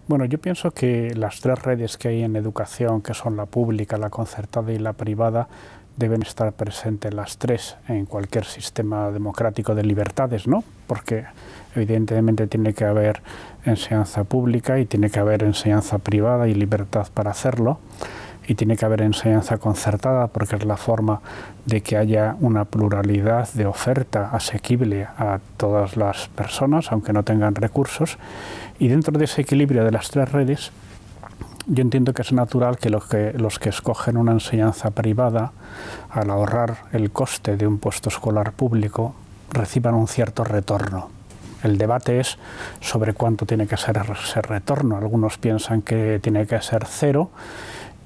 Bueno, yo pienso que las tres redes que hay en educación, que son la pública, la concertada y la privada, deben estar presentes las tres en cualquier sistema democrático de libertades, ¿no? Porque evidentemente tiene que haber enseñanza pública y tiene que haber enseñanza privada y libertad para hacerlo. Y tiene que haber enseñanza concertada porque es la forma de que haya una pluralidad de oferta asequible a todas las personas, aunque no tengan recursos. Y dentro de ese equilibrio de las tres redes, yo entiendo que es natural que los que escogen una enseñanza privada, al ahorrar el coste de un puesto escolar público, reciban un cierto retorno. El debate es sobre cuánto tiene que ser ese retorno. Algunos piensan que tiene que ser cero,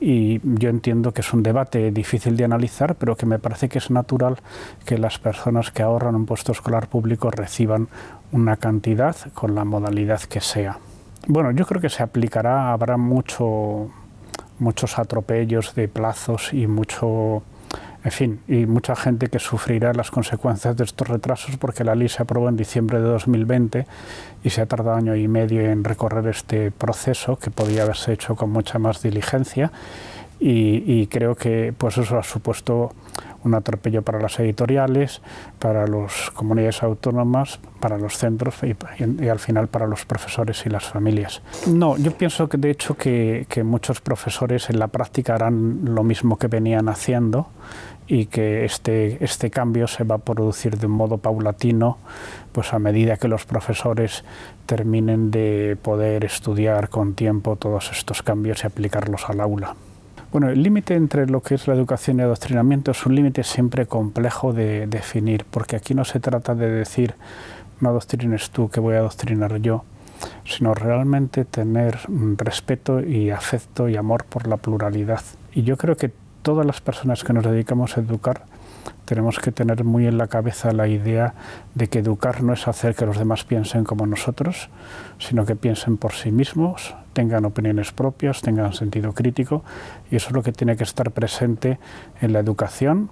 y yo entiendo que es un debate difícil de analizar, pero que me parece que es natural que las personas que ahorran un puesto escolar público reciban una cantidad con la modalidad que sea. Bueno, yo creo que se aplicará, habrá muchos atropellos de plazos y y mucha gente que sufrirá las consecuencias de estos retrasos, porque la ley se aprobó en diciembre de 2020 y se ha tardado año y medio en recorrer este proceso, que podía haberse hecho con mucha más diligencia, y creo que pues eso ha supuesto un atropello para las editoriales, para las comunidades autónomas, para los centros y al final para los profesores y las familias. No, yo pienso que de hecho que muchos profesores en la práctica harán lo mismo que venían haciendo, y que este cambio se va a producir de un modo paulatino, pues a medida que los profesores terminen de poder estudiar con tiempo todos estos cambios y aplicarlos al aula. Bueno, el límite entre lo que es la educación y el adoctrinamiento es un límite siempre complejo de definir, porque aquí no se trata de decir no adoctrines tú, que voy a adoctrinar yo, sino realmente tener respeto y afecto y amor por la pluralidad. Y yo creo que todas las personas que nos dedicamos a educar tenemos que tener muy en la cabeza la idea de que educar no es hacer que los demás piensen como nosotros, sino que piensen por sí mismos, tengan opiniones propias, tengan sentido crítico, y eso es lo que tiene que estar presente en la educación,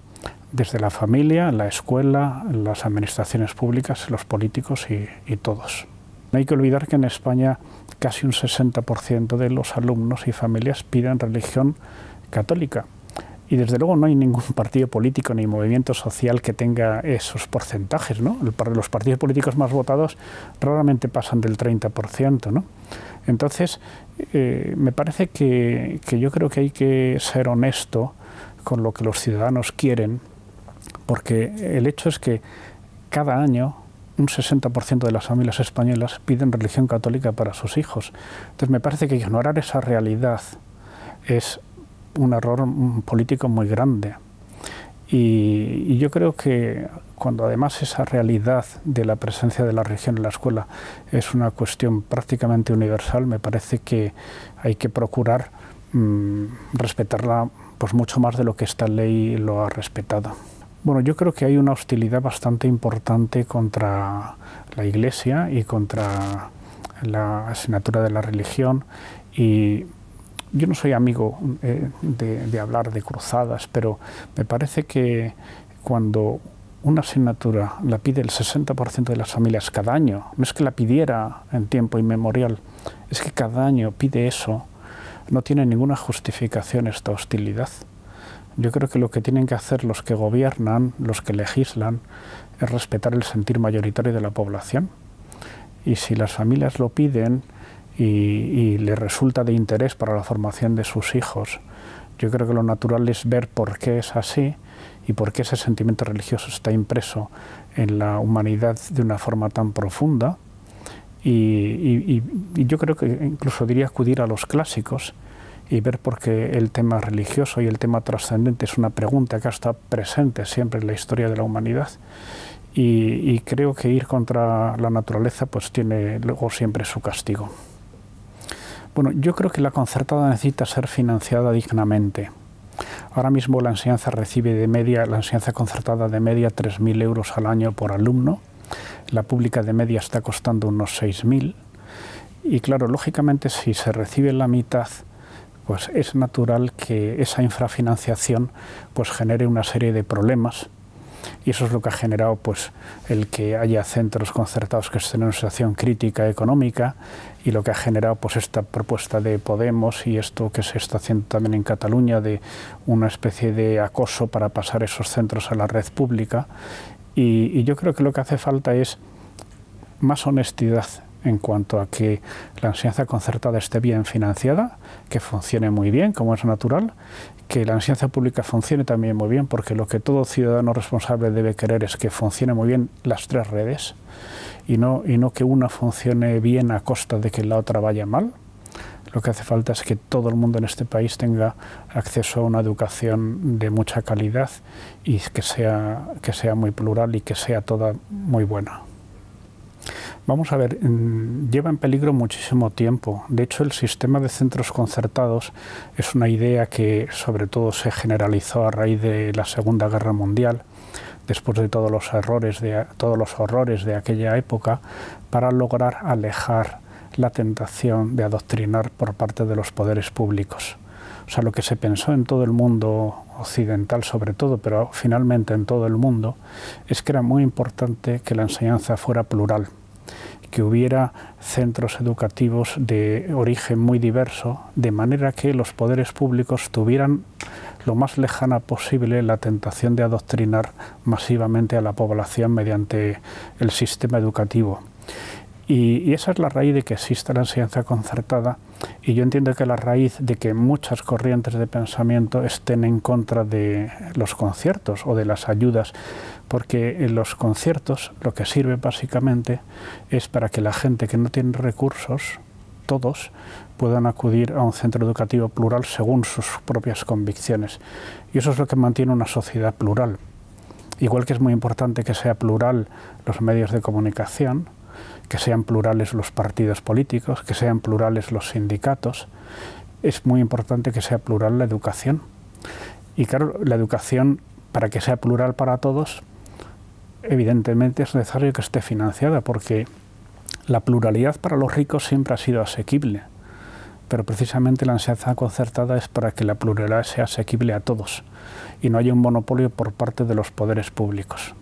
desde la familia, la escuela, las administraciones públicas, los políticos y todos. No hay que olvidar que en España casi un 60% de los alumnos y familias piden religión católica. Y desde luego no hay ningún partido político ni movimiento social que tenga esos porcentajes, ¿no? Los partidos políticos más votados raramente pasan del 30%, ¿no? Entonces, me parece que yo creo que hay que ser honesto con lo que los ciudadanos quieren, porque el hecho es que cada año un 60% de las familias españolas piden religión católica para sus hijos. Entonces, me parece que ignorar esa realidad es un error político muy grande, y yo creo que cuando además esa realidad de la presencia de la religión en la escuela es una cuestión prácticamente universal, me parece que hay que procurar respetarla pues mucho más de lo que esta ley lo ha respetado. Bueno, yo creo que hay una hostilidad bastante importante contra la Iglesia y contra la asignatura de la religión, y yo no soy amigo de hablar de cruzadas, pero me parece que cuando una asignatura la pide el 60% de las familias cada año, no es que la pidiera en tiempo inmemorial, es que cada año pide eso, no tiene ninguna justificación esta hostilidad. Yo creo que lo que tienen que hacer los que gobiernan, los que legislan, es respetar el sentir mayoritario de la población. Y si las familias lo piden y les resulta de interés para la formación de sus hijos, yo creo que lo natural es ver por qué es así y por qué ese sentimiento religioso está impreso en la humanidad de una forma tan profunda. Y yo creo que incluso diría acudir a los clásicos y ver por qué el tema religioso y el tema trascendente es una pregunta que ha estado presente siempre en la historia de la humanidad. Y creo que ir contra la naturaleza pues tiene luego siempre su castigo. Bueno, yo creo que la concertada necesita ser financiada dignamente. Ahora mismo la enseñanza recibe la enseñanza concertada de media 3.000 euros al año por alumno. La pública de media está costando unos 6.000. Y claro, lógicamente si se recibe la mitad, pues es natural que esa infrafinanciación pues genere una serie de problemas y eso es lo que ha generado pues, el que haya centros concertados que estén en una situación crítica económica, y lo que ha generado pues, esta propuesta de Podemos y esto que se está haciendo también en Cataluña de una especie de acoso para pasar esos centros a la red pública. Y yo creo que lo que hace falta es más honestidad en cuanto a que la enseñanza concertada esté bien financiada, que funcione muy bien, como es natural, que la enseñanza pública funcione también muy bien, porque lo que todo ciudadano responsable debe querer es que funcione muy bien las tres redes y no que una funcione bien a costa de que la otra vaya mal. Lo que hace falta es que todo el mundo en este país tenga acceso a una educación de mucha calidad y que sea muy plural y que sea toda muy buena. Vamos a ver, lleva en peligro muchísimo tiempo. De hecho, el sistema de centros concertados es una idea que sobre todo se generalizó a raíz de la Segunda Guerra Mundial, después de todos los horrores de aquella época, para lograr alejar la tentación de adoctrinar por parte de los poderes públicos. O sea, lo que se pensó en todo el mundo occidental sobre todo, pero finalmente en todo el mundo, es que era muy importante que la enseñanza fuera plural, que hubiera centros educativos de origen muy diverso, de manera que los poderes públicos tuvieran lo más lejana posible la tentación de adoctrinar masivamente a la población mediante el sistema educativo. Y esa es la raíz de que exista la enseñanza concertada, y yo entiendo que la raíz de que muchas corrientes de pensamiento estén en contra de los conciertos o de las ayudas, porque en los conciertos lo que sirve básicamente es para que la gente que no tiene recursos, todos, puedan acudir a un centro educativo plural según sus propias convicciones. Y eso es lo que mantiene una sociedad plural. Igual que es muy importante que sea plural los medios de comunicación, que sean plurales los partidos políticos, que sean plurales los sindicatos, es muy importante que sea plural la educación. Y claro, la educación, para que sea plural para todos, evidentemente es necesario que esté financiada, porque la pluralidad para los ricos siempre ha sido asequible, pero precisamente la enseñanza concertada es para que la pluralidad sea asequible a todos y no haya un monopolio por parte de los poderes públicos.